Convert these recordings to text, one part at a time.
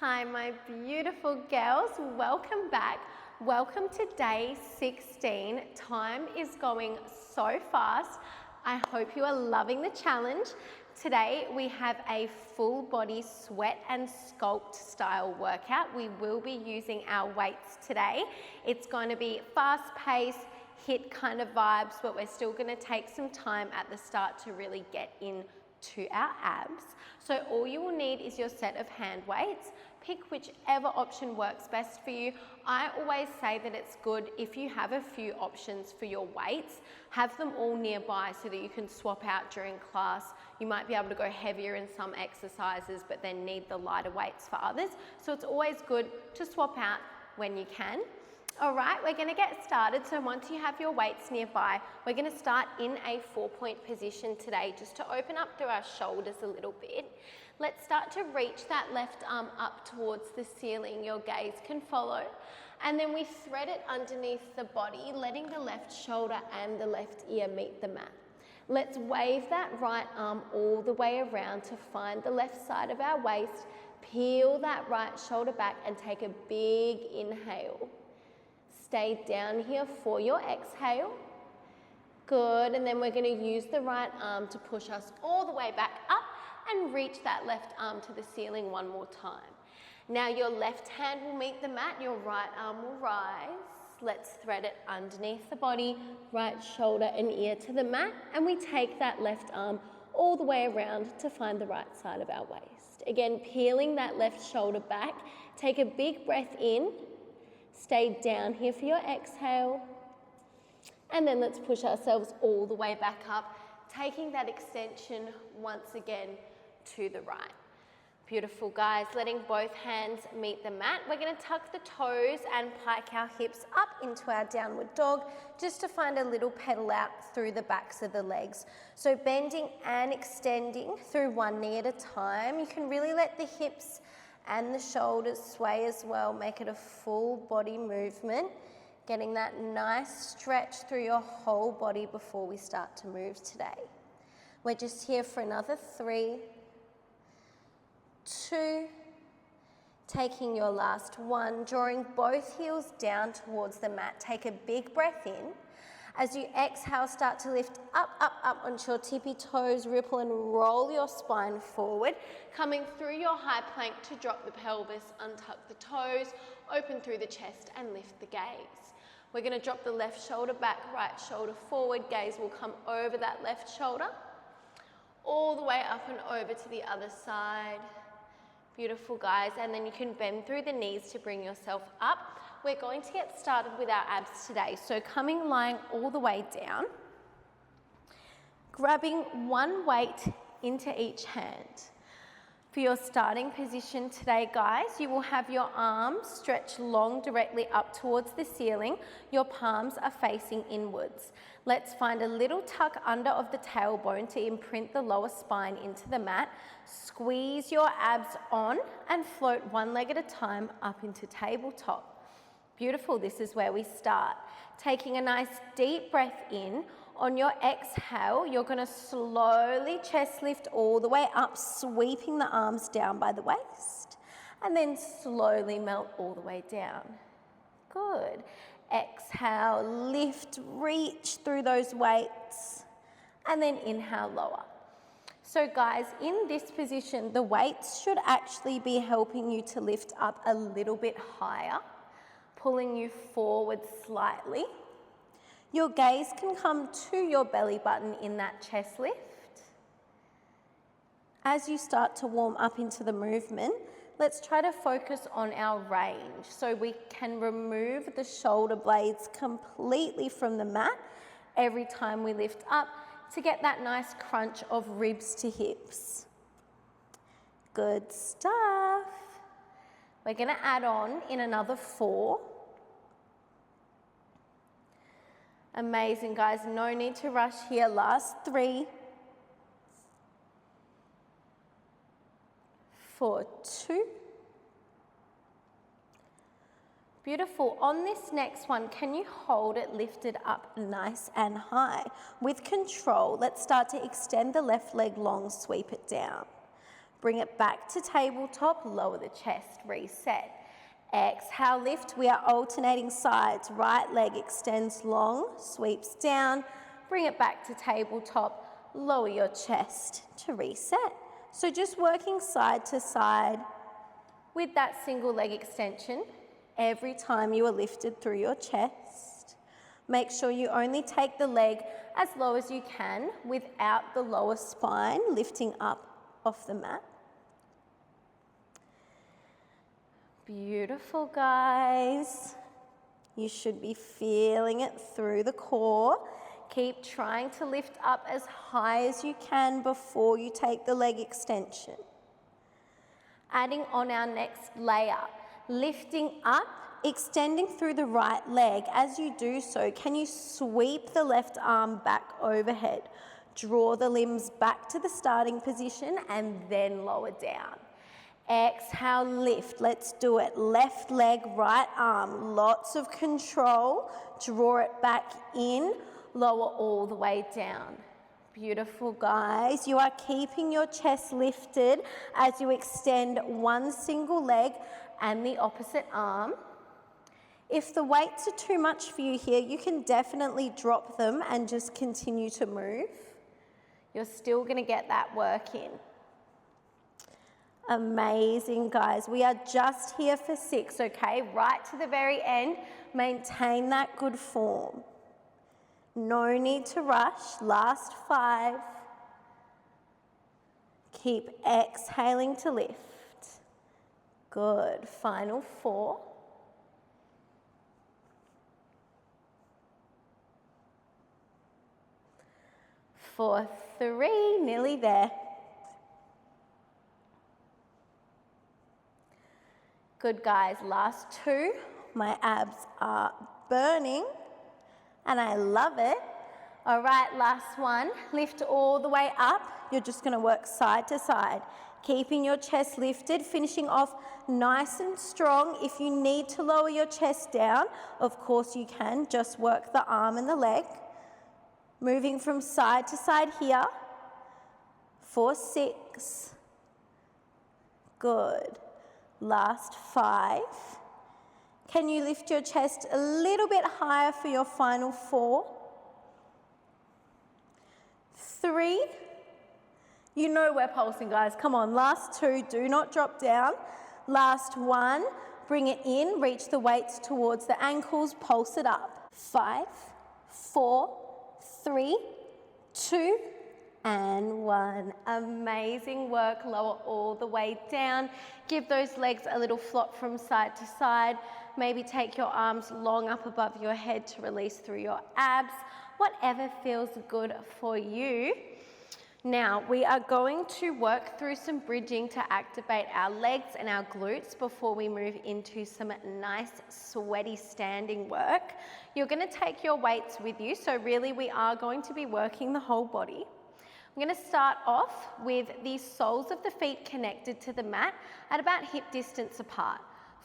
Hi, my beautiful girls. Welcome back. Welcome to day 16. Time is going so fast. I hope you are loving the challenge. Today we have a full body sweat and sculpt style workout. We will be using our weights today. It's going to be fast paced, HIIT kind of vibes, but we're still going to take some time at the start to really get into our abs. So all you will need is your set of hand weights. Pick whichever option works best for you. I always say that it's good if you have a few options for your weights, have them all nearby so that you can swap out during class. You might be able to go heavier in some exercises, but then need the lighter weights for others. So it's always good to swap out when you can. All right, we're going to get started. So once you have your weights nearby, we're going to start in a 4-point position today, just to open up through our shoulders a little bit. Let's start to reach that left arm up towards the ceiling. Your gaze can follow. And then we thread it underneath the body, letting the left shoulder and the left ear meet the mat. Let's wave that right arm all the way around to find the left side of our waist. Peel that right shoulder back and take a big inhale. Stay down here for your exhale. Good, and then we're going to use the right arm to push us all the way back up and reach that left arm to the ceiling one more time. Now your left hand will meet the mat, your right arm will rise. Let's thread it underneath the body, right shoulder and ear to the mat, and we take that left arm all the way around to find the right side of our waist. Again, peeling that left shoulder back. Take a big breath in. Stay down here for your exhale. And then let's push ourselves all the way back up, taking that extension once again to the right. Beautiful, guys. Letting both hands meet the mat. We're going to tuck the toes and pike our hips up into our downward dog, just to find a little pedal out through the backs of the legs. So bending and extending through one knee at a time. You can really let the hips and the shoulders sway as well. Make it a full body movement. Getting that nice stretch through your whole body before we start to move today. We're just here for another 3, 2, taking your last 1, drawing both heels down towards the mat. Take a big breath in. As you exhale, start to lift up, up, up onto your tippy toes, ripple and roll your spine forward. Coming through your high plank to drop the pelvis, untuck the toes, open through the chest and lift the gaze. We're going to drop the left shoulder back, right shoulder forward. Gaze will come over that left shoulder, all the way up and over to the other side. Beautiful, guys. And then you can bend through the knees to bring yourself up. We're going to get started with our abs today. So lying all the way down, grabbing one weight into each hand. For your starting position today, guys, you will have your arms stretched long directly up towards the ceiling. Your palms are facing inwards. Let's find a little tuck under of the tailbone to imprint the lower spine into the mat. Squeeze your abs on and float one leg at a time up into tabletop. Beautiful, this is where we start. Taking a nice deep breath in. On your exhale, you're going to slowly chest lift all the way up, sweeping the arms down by the waist, and then slowly melt all the way down. Good. Exhale, lift, reach through those weights, and then inhale, lower. So guys, in this position, the weights should actually be helping you to lift up a little bit higher, pulling you forward slightly. Your gaze can come to your belly button in that chest lift. As you start to warm up into the movement, let's try to focus on our range. So we can remove the shoulder blades completely from the mat every time we lift up to get that nice crunch of ribs to hips. Good stuff. We're going to add on in another 4. Amazing, guys. No need to rush here. Last 3, 4, 2. Beautiful. On this next one, can you hold it lifted up nice and high? With control, let's start to extend the left leg long, sweep it down. Bring it back to tabletop, lower the chest, reset. Exhale, lift. We are alternating sides. Right leg extends long, sweeps down. Bring it back to tabletop, lower your chest to reset. So just working side to side with that single leg extension every time you are lifted through your chest. Make sure you only take the leg as low as you can without the lower spine lifting up off the mat. Beautiful, guys. You should be feeling it through the core. Keep trying to lift up as high as you can before you take the leg extension. Adding on our next layer, lifting up, extending through the right leg. As you do so, can you sweep the left arm back overhead? Draw the limbs back to the starting position and then lower down. Exhale, lift. Let's do it. Left leg, right arm. Lots of control. Draw it back in. Lower all the way down. Beautiful, guys. You are keeping your chest lifted as you extend one single leg and the opposite arm. If the weights are too much for you here, you can definitely drop them and just continue to move. You're still going to get that work in. Amazing, guys. We are just here for 6, okay? Right to the very end. Maintain that good form. No need to rush. Last 5. Keep exhaling to lift. Good. Final 4. For 3, nearly there. Good, guys. Last 2. My abs are burning and I love it. All right, last one. Lift all the way up. You're just going to work side to side, keeping your chest lifted, finishing off nice and strong. If you need to lower your chest down, of course you can. Just work the arm and the leg. Moving from side to side here. For 6. Good. Last 5. Can you lift your chest a little bit higher for your final 4? 3. You know we're pulsing, guys. Come on, last 2. Do not drop down. Last 1. Bring it in. Reach the weights towards the ankles. Pulse it up. 5, 4, 3, 2, and 1. Amazing work. Lower all the way down. Give those legs a little flop from side to side. Maybe take your arms long up above your head to release through your abs. Whatever feels good for you. Now, we are going to work through some bridging to activate our legs and our glutes before we move into some nice, sweaty standing work. You're going to take your weights with you, so really we are going to be working the whole body. I'm going to start off with the soles of the feet connected to the mat at about hip distance apart.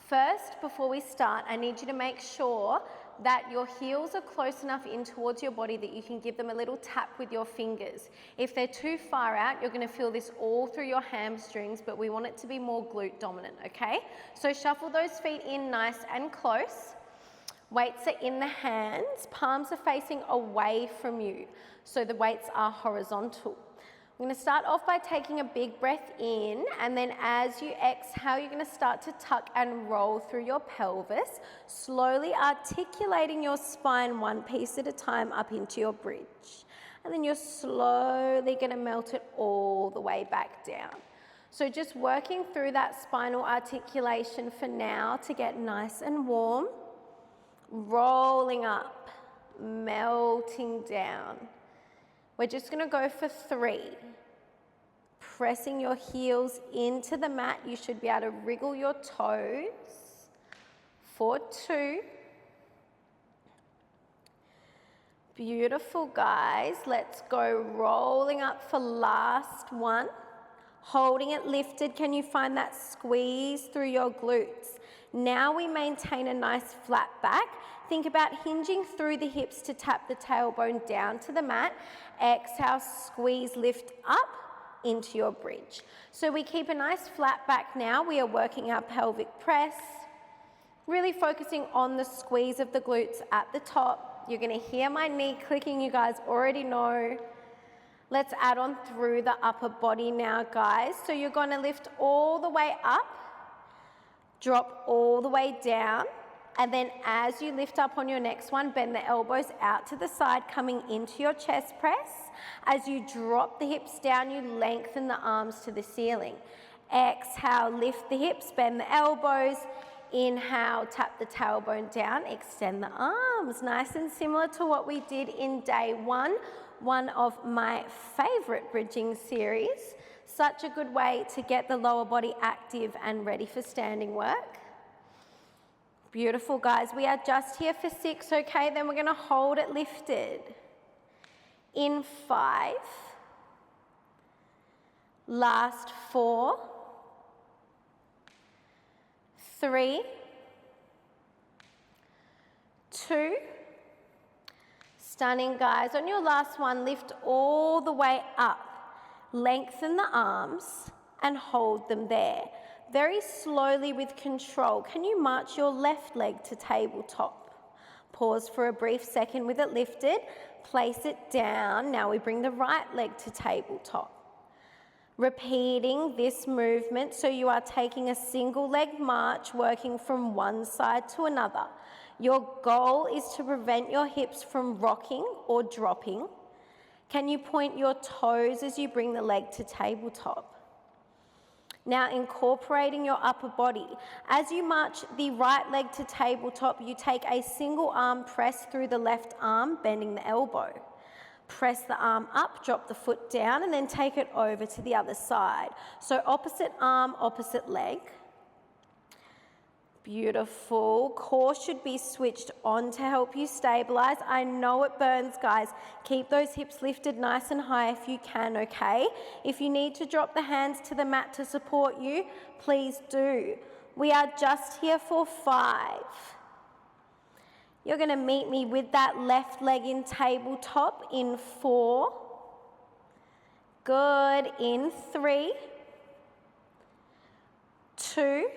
First, before we start, I need you to make sure that your heels are close enough in towards your body that you can give them a little tap with your fingers. If they're too far out, you're going to feel this all through your hamstrings, but we want it to be more glute dominant, okay? So shuffle those feet in nice and close. Weights are in the hands, palms are facing away from you, so the weights are horizontal. I'm going to start off by taking a big breath in, and then as you exhale, you're going to start to tuck and roll through your pelvis, slowly articulating your spine one piece at a time up into your bridge. And then you're slowly going to melt it all the way back down. So just working through that spinal articulation for now to get nice and warm, rolling up, melting down. We're just going to go for 3. Pressing your heels into the mat. You should be able to wriggle your toes. For 2. Beautiful, guys. Let's go rolling up for last 1. Holding it lifted. Can you find that squeeze through your glutes? Now we maintain a nice flat back. Think about hinging through the hips to tap the tailbone down to the mat. Exhale, squeeze, lift up. into your bridge. So we keep a nice flat back now. We are working our pelvic press, really focusing on the squeeze of the glutes at the top. You're gonna hear my knee clicking, you guys already know. Let's add on through the upper body now, guys. So you're gonna lift all the way up, drop all the way down, and then as you lift up on your next one, bend the elbows out to the side, coming into your chest press. As you drop the hips down, you lengthen the arms to the ceiling. Exhale, lift the hips, bend the elbows. Inhale, tap the tailbone down, extend the arms. Nice and similar to what we did in day one of my favorite bridging series. Such a good way to get the lower body active and ready for standing work. Beautiful, guys. We are just here for 6, okay? Then we're gonna hold it lifted. In 5, last 4, 3, 2, stunning, guys. On your last one, lift all the way up, lengthen the arms and hold them there. Very slowly with control. Can you march your left leg to tabletop? Pause for a brief second with it lifted. Place it down. Now we bring the right leg to tabletop. Repeating this movement, so you are taking a single leg march, working from one side to another. Your goal is to prevent your hips from rocking or dropping. Can you point your toes as you bring the leg to tabletop? Now incorporating your upper body. As you march the right leg to tabletop, you take a single arm press through the left arm, bending the elbow. Press the arm up, drop the foot down, and then take it over to the other side. So opposite arm, opposite leg. Beautiful. Core should be switched on to help you stabilize. I know it burns, guys. Keep those hips lifted nice and high if you can, okay? If you need to drop the hands to the mat to support you, please do. We are just here for 5. You're going to meet me with that left leg in tabletop in 4. Good. In 3, 2,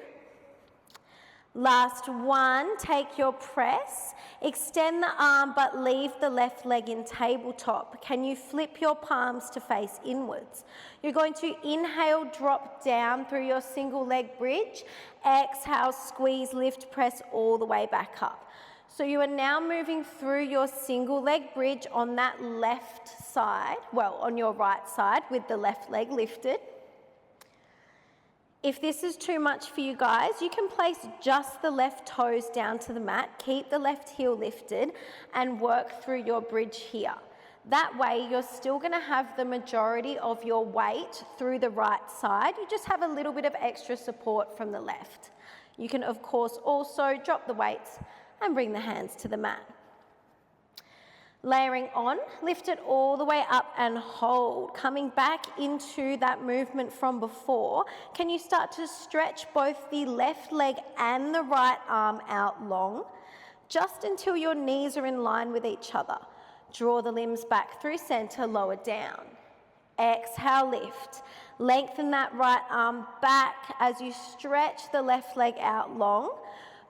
last 1, take your press, extend the arm but leave the left leg in tabletop. Can you flip your palms to face inwards? You're going to inhale, drop down through your single leg bridge. Exhale, squeeze, lift, press all the way back up. So you are now moving through your single leg bridge on that left side, well, on your right side with the left leg lifted. If this is too much for you guys, you can place just the left toes down to the mat, keep the left heel lifted, and work through your bridge here. That way, you're still gonna have the majority of your weight through the right side. You just have a little bit of extra support from the left. You can, of course, also drop the weights and bring the hands to the mat. Layering on, lift it all the way up and hold. Coming back into that movement from before, can you start to stretch both the left leg and the right arm out long, just until your knees are in line with each other. Draw the limbs back through center, lower down. Exhale, lift. Lengthen that right arm back as you stretch the left leg out long.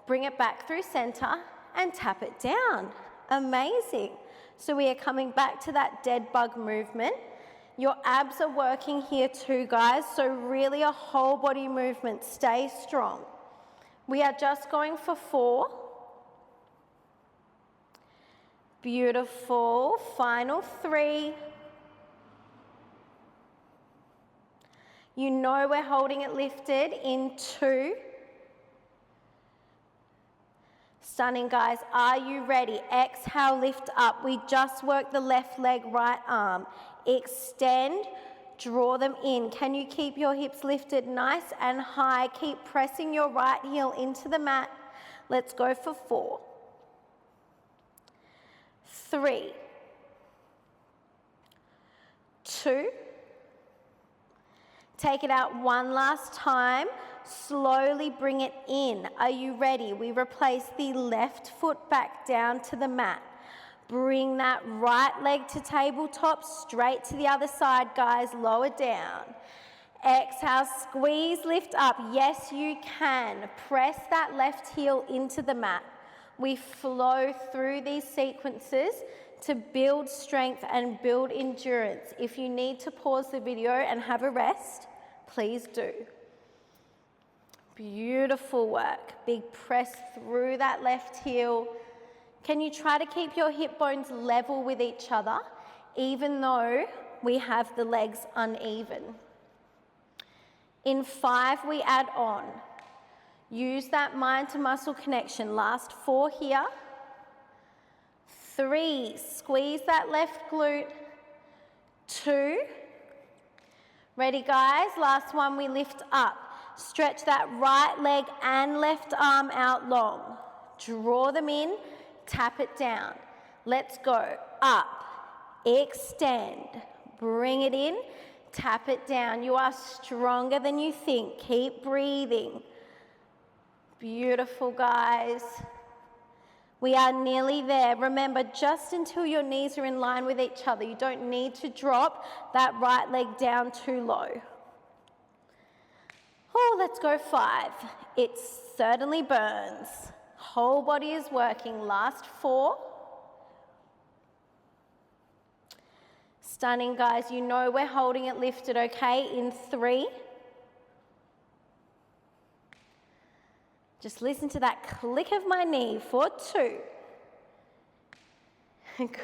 Bring it back through center and tap it down. Amazing. So we are coming back to that dead bug movement. Your abs are working here too, guys, so really a whole body movement. Stay strong. We are just going for 4. Beautiful. Final 3. You know we're holding it lifted in 2. Stunning, guys. Are you ready? Exhale, lift up. We just worked the left leg, right arm. Extend, draw them in. Can you keep your hips lifted nice and high? Keep pressing your right heel into the mat. Let's go for 4. 3, 2. Take it out one last time. Slowly bring it in. Are you ready? We replace the left foot back down to the mat. Bring that right leg to tabletop, straight to the other side, guys. Lower down. Exhale, squeeze, lift up. Yes, you can. Press that left heel into the mat. We flow through these sequences to build strength and build endurance. If you need to pause the video and have a rest, please do. Beautiful work. Big press through that left heel. Can you try to keep your hip bones level with each other, even though we have the legs uneven? In 5, we add on. Use that mind to muscle connection. Last 4 here. 3, squeeze that left glute. 2, ready guys? Last one, we lift up. Stretch that right leg and left arm out long. Draw them in, tap it down. Let's go. Up, extend, bring it in, tap it down. You are stronger than you think. Keep breathing. Beautiful, guys. We are nearly there. Remember, just until your knees are in line with each other. You don't need to drop that right leg down too low. Oh, let's go 5. It certainly burns. Whole body is working. Last 4. Stunning, guys. You know we're holding it lifted, okay? In 3. Just listen to that click of my knee for 2.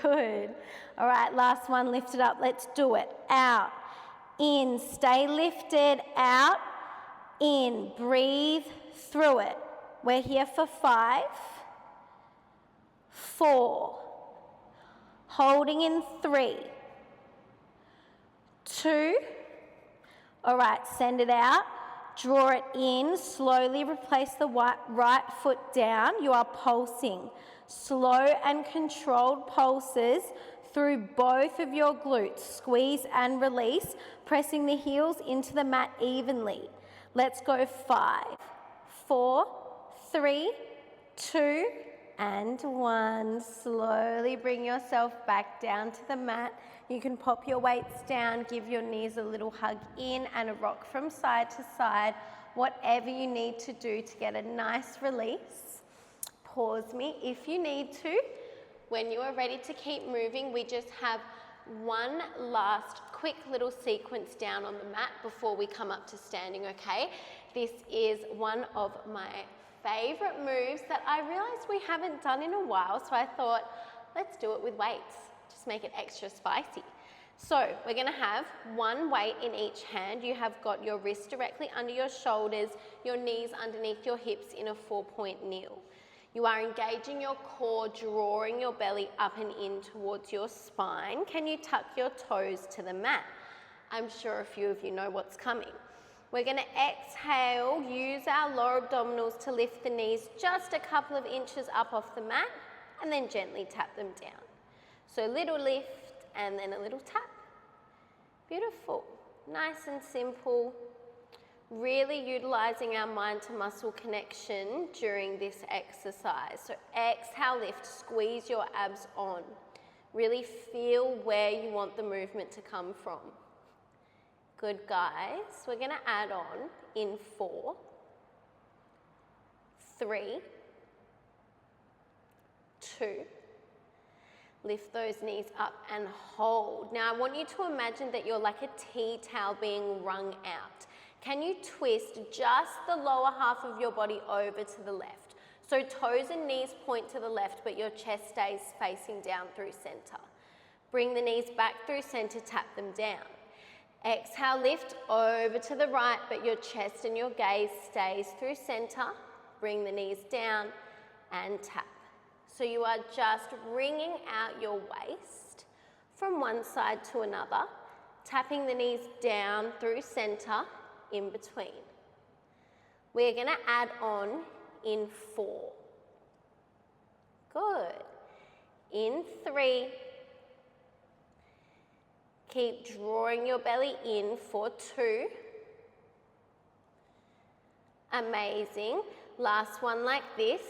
Good. All right, last one, lift it up. Let's do it. Out, in, stay lifted, out, in, breathe through it. We're here for 5, 4, holding in 3, 2. All right, send it out. Draw it in, slowly replace the right foot down. You are pulsing. Slow and controlled pulses through both of your glutes. Squeeze and release, pressing the heels into the mat evenly. Let's go 5, 4, 3, 2, and 1. Slowly bring yourself back down to the mat. You can pop your weights down, give your knees a little hug in and a rock from side to side, whatever you need to do to get a nice release. Pause me if you need to. When you are ready to keep moving, we just have one last quick little sequence down on the mat before we come up to standing, okay? This is one of my favorite moves that I realized we haven't done in a while, so I thought, let's do it with weights. Just make it extra spicy. So we're gonna have one weight in each hand. You have got your wrists directly under your shoulders, your knees underneath your hips in a 4-point kneel. You are engaging your core, drawing your belly up and in towards your spine. Can you tuck your toes to the mat? I'm sure a few of you know what's coming. We're gonna exhale, use our lower abdominals to lift the knees just a couple of inches up off the mat, and then gently tap them down. So little lift and then a little tap. Beautiful, nice and simple. Really utilizing our mind to muscle connection during this exercise. So exhale, lift, squeeze your abs on. Really feel where you want the movement to come from. Good, guys. We're gonna add on in 4, 3, 2. Lift those knees up and hold. Now I want you to imagine that you're like a tea towel being wrung out. Can you twist just the lower half of your body over to the left? So toes and knees point to the left, but your chest stays facing down through center. Bring the knees back through center, tap them down. Exhale, lift over to the right, but your chest and your gaze stays through center. Bring the knees down and tap. So you are just wringing out your waist from one side to another, tapping the knees down through center, in between. We're gonna add on in 4. Good. In 3. Keep drawing your belly in for 2. Amazing. Last one like this.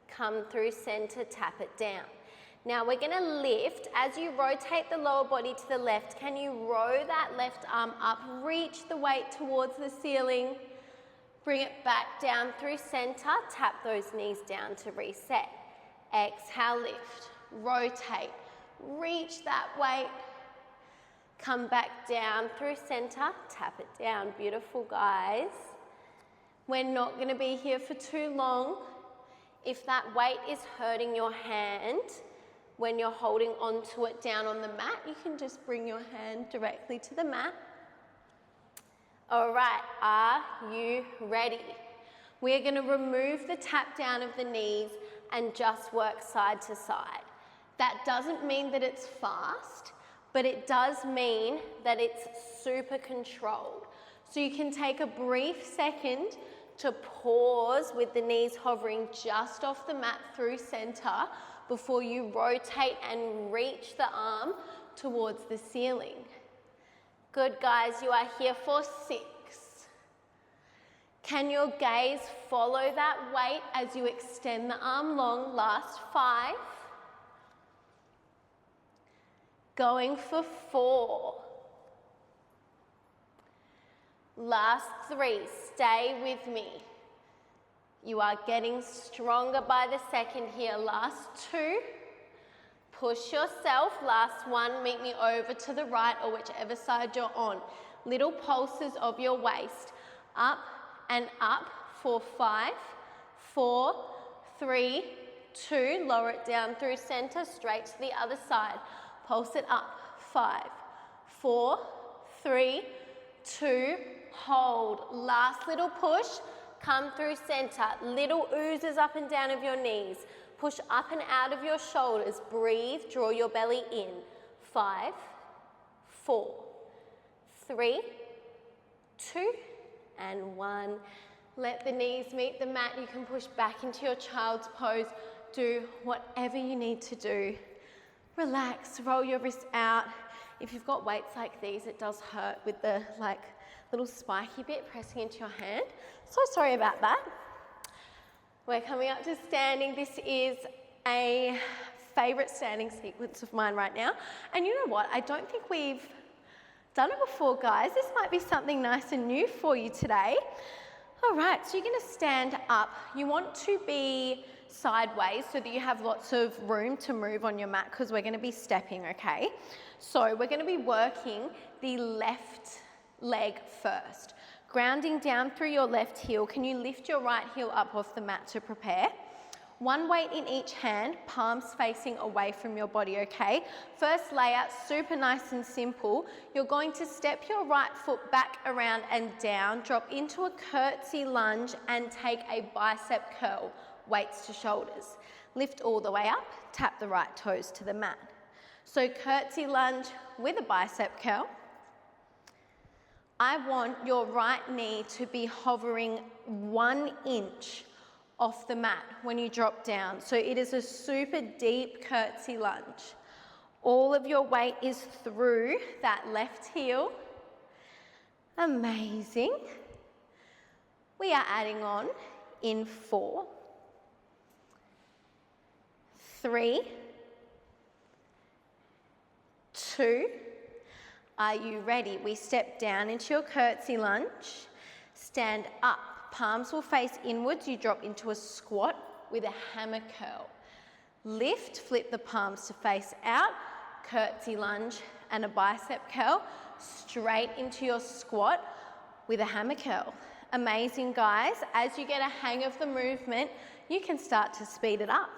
Come through center, tap it down. Now we're gonna lift. As you rotate the lower body to the left, can you row that left arm up, reach the weight towards the ceiling, bring it back down through center, tap those knees down to reset. Exhale, lift, rotate, reach that weight, come back down through center, tap it down. Beautiful, guys. We're not gonna be here for too long. If that weight is hurting your hand, when you're holding onto it down on the mat, you can just bring your hand directly to the mat. All right, are you ready? We're gonna remove the tap down of the knees and just work side to side. That doesn't mean that it's fast, but it does mean that it's super controlled. So you can take a brief second to pause with the knees hovering just off the mat through center before you rotate and reach the arm towards the ceiling. Good, guys, you are here for 6. Can your gaze follow that weight as you extend the arm long? Last 5. Going for 4. Last 3, stay with me. You are getting stronger by the second here. Last 2, push yourself. Last 1, meet me over to the right or whichever side you're on. Little pulses of your waist. Up and up for 5, 4, 3, 2, lower it down through center, straight to the other side. Pulse it up, 5, 4, 3, 2, hold. Last little push, come through center. Little oozes up and down of your knees. Push up and out of your shoulders. Breathe, draw your belly in. 5, 4, 3, 2, and 1. Let the knees meet the mat. You can push back into your child's pose. Do whatever you need to do. Relax, roll your wrists out. If you've got weights like these, it does hurt with the little spiky bit pressing into your hand. So sorry about that. We're coming up to standing. This is a favorite standing sequence of mine right now. And you know what? I don't think we've done it before, guys. This might be something nice and new for you today. All right, so you're gonna stand up. You want to be sideways so that you have lots of room to move on your mat because we're gonna be stepping, okay? So we're gonna be working the left leg first. Grounding down through your left heel. Can you lift your right heel up off the mat to prepare? One weight in each hand, palms facing away from your body, okay? First layout, super nice and simple. You're going to step your right foot back around and down, drop into a curtsy lunge and take a bicep curl, weights to shoulders. Lift all the way up, tap the right toes to the mat. So curtsy lunge with a bicep curl. I want your right knee to be hovering 1 inch off the mat when you drop down. So it is a super deep curtsy lunge. All of your weight is through that left heel. Amazing. We are adding on in 4, 3, 2. Are you ready? We step down into your curtsy lunge. Stand up. Palms will face inwards. You drop into a squat with a hammer curl. Lift, flip the palms to face out. Curtsy lunge and a bicep curl. Straight into your squat with a hammer curl. Amazing, guys. As you get a hang of the movement, you can start to speed it up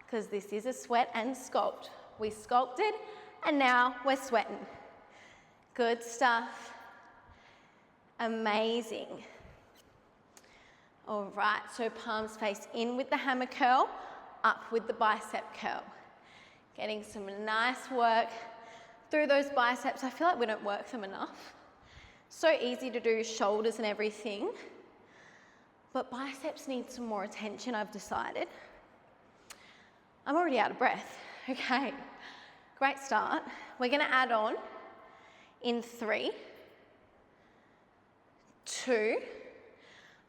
because this is a sweat and sculpt. We sculpted and now we're sweating. Good stuff. Amazing. All right, so palms face in with the hammer curl, up with the bicep curl. Getting some nice work through those biceps. I feel like we don't work them enough. So easy to do shoulders and everything, but biceps need some more attention, I've decided. I'm already out of breath. Okay, great start. We're gonna add on in 3, 2.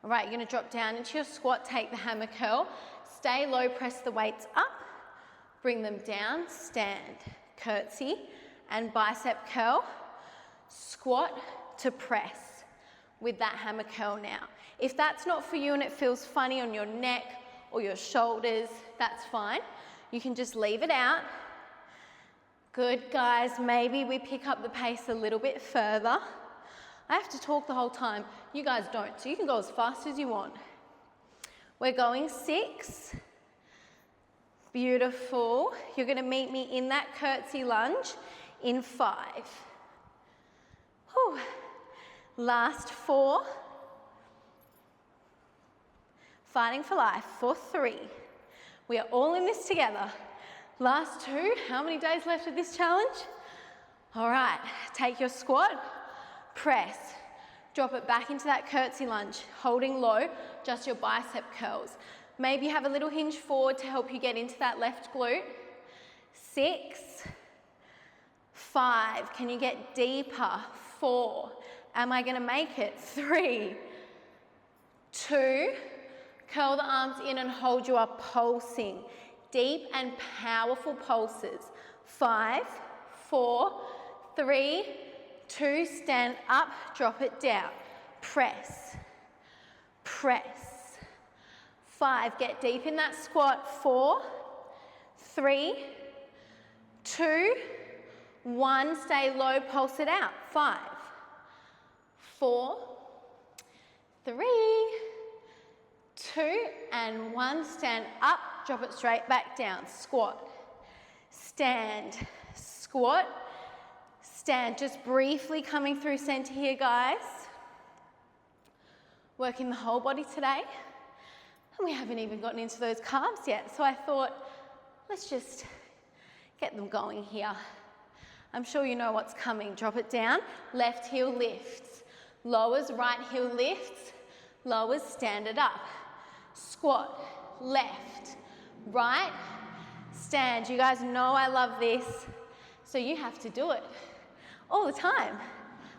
All right, you're gonna drop down into your squat, take the hammer curl, stay low, press the weights up, Bring them down, stand, curtsy, and bicep curl. Squat to press with that hammer curl now. If that's not for you and it feels funny on your neck or your shoulders, that's fine. You can just leave it out. Good, guys. Maybe we pick up the pace a little bit further. I have to talk the whole time. You guys don't, so you can go as fast as you want. We're going 6. Beautiful. You're going to meet me in that curtsy lunge in 5. Whew. Last 4. Fighting for life for 3. We are all in this together. Last 2. How many days left of this challenge? All right. Take your squat, press. Drop it back into that curtsy lunge, holding low, just your bicep curls. Maybe have a little hinge forward to help you get into that left glute. 6, 5, can you get deeper? 4, am I gonna make it? 3, 2, curl the arms in and hold you up, pulsing. Deep and powerful pulses. 5, 4, 3, 2, stand up, drop it down. Press, press. 5, get deep in that squat. 4, 3, 2, 1, stay low, pulse it out. 5, 4, 3, 2, and 1, stand up, drop it straight back down. Squat, stand, squat, stand. Just briefly coming through center here, guys. Working the whole body today. And we haven't even gotten into those calves yet. So I thought, let's just get them going here. I'm sure you know what's coming. Drop it down. Left heel lifts. Lowers, right heel lifts. Lowers, stand it up. Squat, left, right, stand. You guys know I love this. So you have to do it all the time.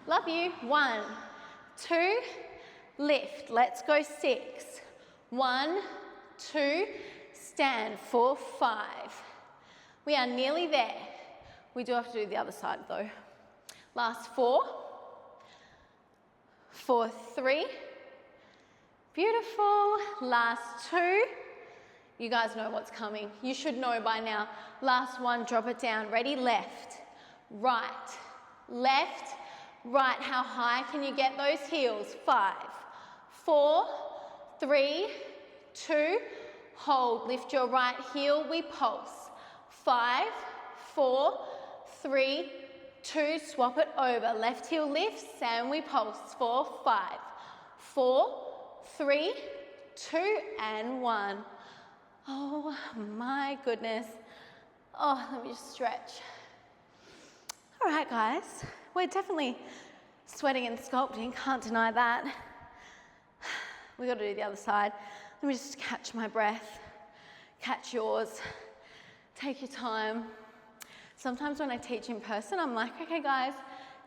Love you. 1, 2, lift. Let's go 6. 1, 2, stand. 4, 5. We are nearly there. We do have to do the other side though. Last 4. 4, 3. Beautiful. Last 2. You guys know what's coming. You should know by now. Last 1, drop it down. Ready? Left, right, left, right. How high can you get those heels? 5, 4, 3, 2, hold. Lift your right heel, we pulse. 5, 4, 3, 2, swap it over. Left heel lifts and we pulse. 4, 5, 4, 3, 2, and 1. Oh my goodness. Oh, let me just stretch. All right, guys. We're definitely sweating and sculpting, can't deny that. We've got to do the other side. Let me just catch my breath, catch yours, take your time. Sometimes when I teach in person, I'm like, okay guys,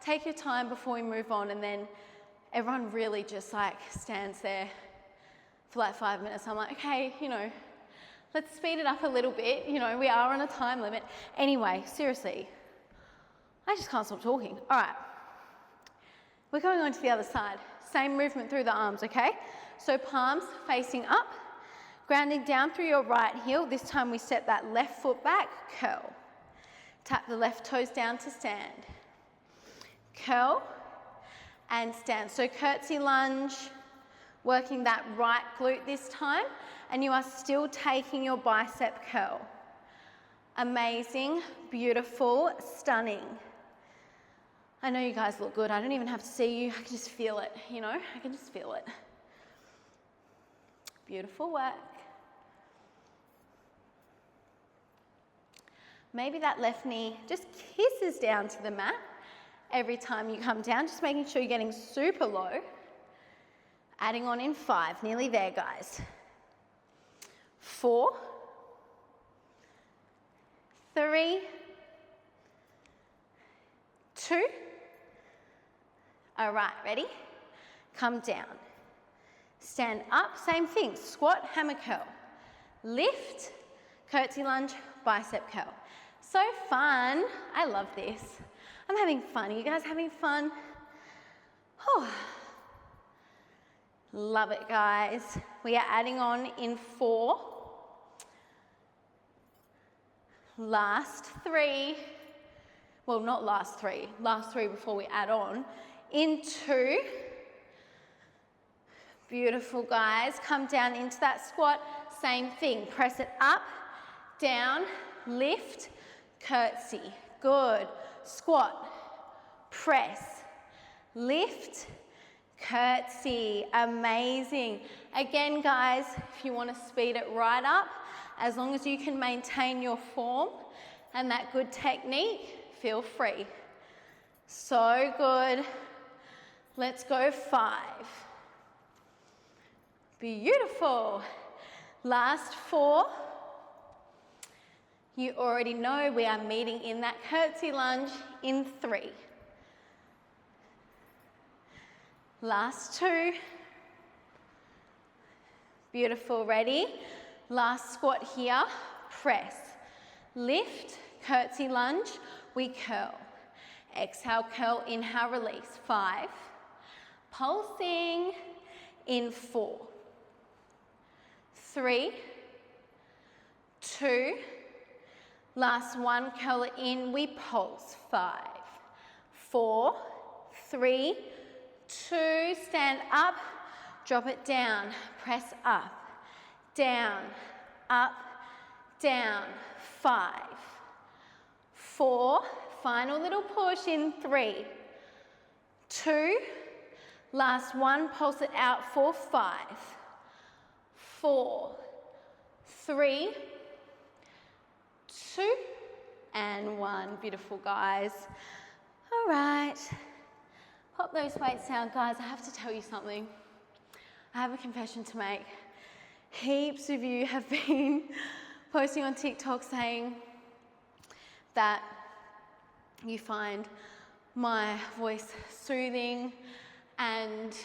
take your time before we move on, and then everyone really just like stands there for like 5 minutes. I'm like, okay, you know, let's speed it up a little bit. You know, we are on a time limit. Anyway, seriously, I just can't stop talking. All right, we're going on to the other side. Same movement through the arms, okay? So palms facing up, grounding down through your right heel. This time we step that left foot back, curl. Tap the left toes down to stand. Curl and stand. So curtsy lunge, working that right glute this time, and you are still taking your bicep curl. Amazing, beautiful, stunning. I know you guys look good. I don't even have to see you. I can just feel it, you know? I can just feel it. Beautiful work. Maybe that left knee just kisses down to the mat every time you come down, just making sure you're getting super low. Adding on in 5, nearly there, guys. 4, 3, 2. All right, ready? Come down. Stand up, same thing. Squat, hammer curl. Lift, curtsy lunge, bicep curl. So fun. I love this. I'm having fun. Are you guys having fun? Oh. Love it, guys. We are adding on in 4. Last 3. Well, not last 3. Last 3 before we add on. In 2. Beautiful, guys. Come down into that squat. Same thing. Press it up, down, lift, curtsy. Good. Squat, press, lift, curtsy. Amazing. Again, guys, if you want to speed it right up, as long as you can maintain your form and that good technique, feel free. So good. Let's go 5. Beautiful. Last 4. You already know we are meeting in that curtsy lunge in 3. Last 2. Beautiful. Ready? Last squat here. Press. Lift. Curtsy lunge. We curl. Exhale, curl. Inhale, release. 5. Pulsing in 4. 3. 2. Last 1. Curl it in. We pulse. 5. 4. 3. 2. Stand up. Drop it down. Press up. Down. Up. Down. 5. 4. Final little push in 3. 2. Last 1. Pulse it out for 5. 4. 3. 2. And 1. Beautiful, guys. All right. Pop those weights down, guys. I have to tell you something. I have a confession to make. Heaps of you have been posting on TikTok saying that you find my voice soothing and,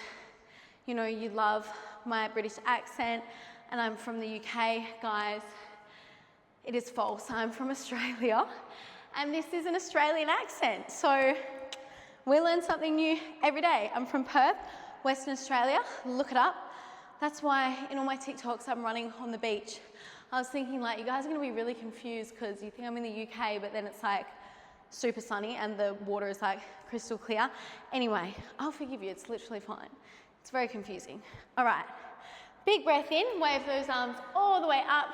you know, you love my British accent and I'm from the UK. Guys, it is false. I'm from Australia and this is an Australian accent. So we learn something new every day. I'm from Perth, Western Australia. Look it up. That's why in all my TikToks I'm running on the beach. I was thinking, like, you guys are going to be really confused because you think I'm in the UK, but then it's like super sunny and the water is like crystal clear. Anyway, I'll forgive you. It's literally fine. It's very confusing. All right. Big breath in. Wave those arms all the way up.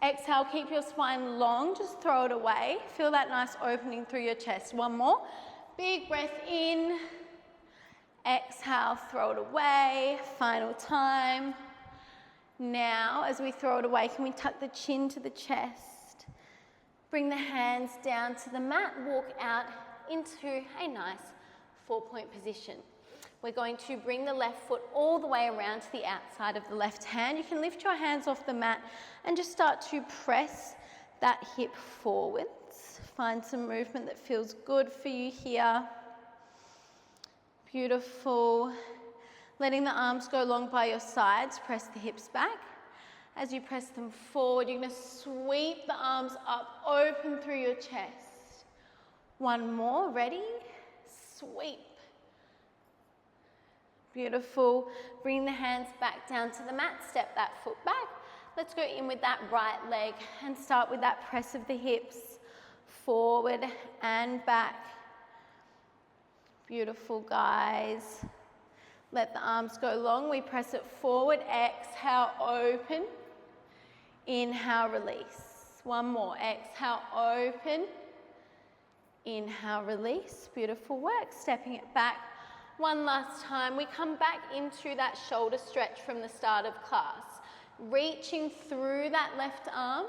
Exhale. Keep your spine long. Just throw it away. Feel that nice opening through your chest. One more. Big breath in. Exhale, throw it away. Final time. Now, as we throw it away, can we tuck the chin to the chest? Bring the hands down to the mat. Walk out into a nice 4-point position. We're going to bring the left foot all the way around to the outside of the left hand. You can lift your hands off the mat and just start to press that hip forwards. Find some movement that feels good for you here. Beautiful. Letting the arms go long by your sides. Press the hips back. As you press them forward, you're going to sweep the arms up, open through your chest. One more. Ready? Sweep. Beautiful. Bring the hands back down to the mat. Step that foot back. Let's go in with that right leg and start with that press of the hips. Forward and back. Beautiful, guys. Let the arms go long. We press it forward. Exhale, open. Inhale, release. One more. Exhale, open. Inhale, release. Beautiful work. Stepping it back. One last time. We come back into that shoulder stretch from the start of class. Reaching through that left arm.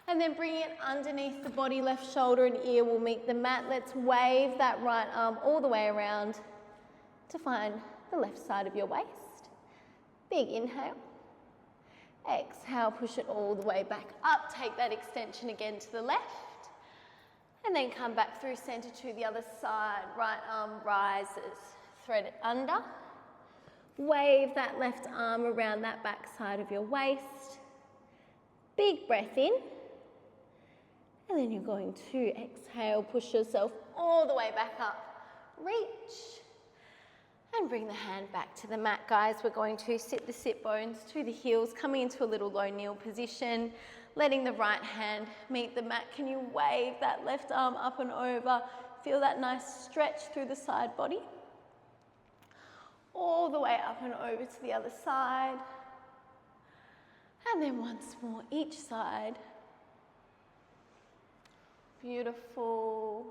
And then bring it underneath the body, left shoulder and ear will meet the mat. Let's wave that right arm all the way around to find the left side of your waist. Big inhale. Exhale, push it all the way back up. Take that extension again to the left. And then come back through center to the other side. Right arm rises. Thread it under. Wave that left arm around that back side of your waist. Big breath in. And then you're going to exhale, push yourself all the way back up. Reach. And bring the hand back to the mat, guys. We're going to sit the sit bones to the heels, coming into a little low kneel position, letting the right hand meet the mat. Can you wave that left arm up and over? Feel that nice stretch through the side body. All the way up and over to the other side. And then once more, each side. Beautiful.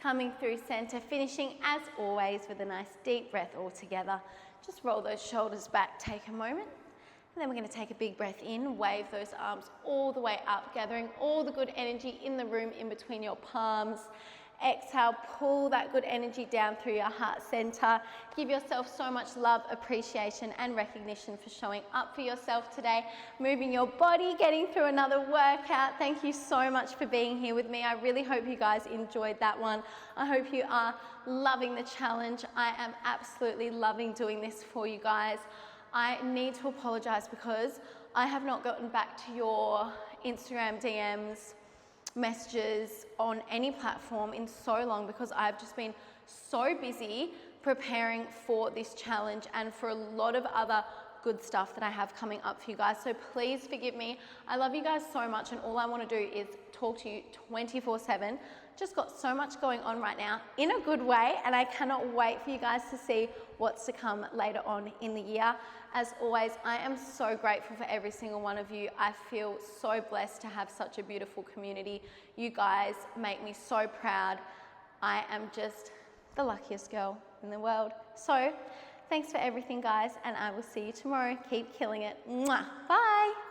Coming through center, finishing as always with a nice deep breath all together. Just roll those shoulders back, take a moment. And then we're going to take a big breath in, wave those arms all the way up, gathering all the good energy in the room in between your palms. Exhale, pull that good energy down through your heart center. Give yourself so much love, appreciation, and recognition for showing up for yourself today, moving your body, getting through another workout. Thank you so much for being here with me. I really hope you guys enjoyed that one. I hope you are loving the challenge. I am absolutely loving doing this for you guys. I need to apologize because I have not gotten back to your Instagram DMs, messages on any platform in so long because I've just been so busy preparing for this challenge and for a lot of other good stuff that I have coming up for you guys. So please forgive me. I love you guys so much, and all I want to do is talk to you 24/7. Just got so much going on right now in a good way, and I cannot wait for you guys to see what's to come later on in the year. As always, I am so grateful for every single one of you. I feel so blessed to have such a beautiful community. You guys make me so proud. I am just the luckiest girl in the world. So thanks for everything, guys, and I will see you tomorrow. Keep killing it. Mwah. Bye.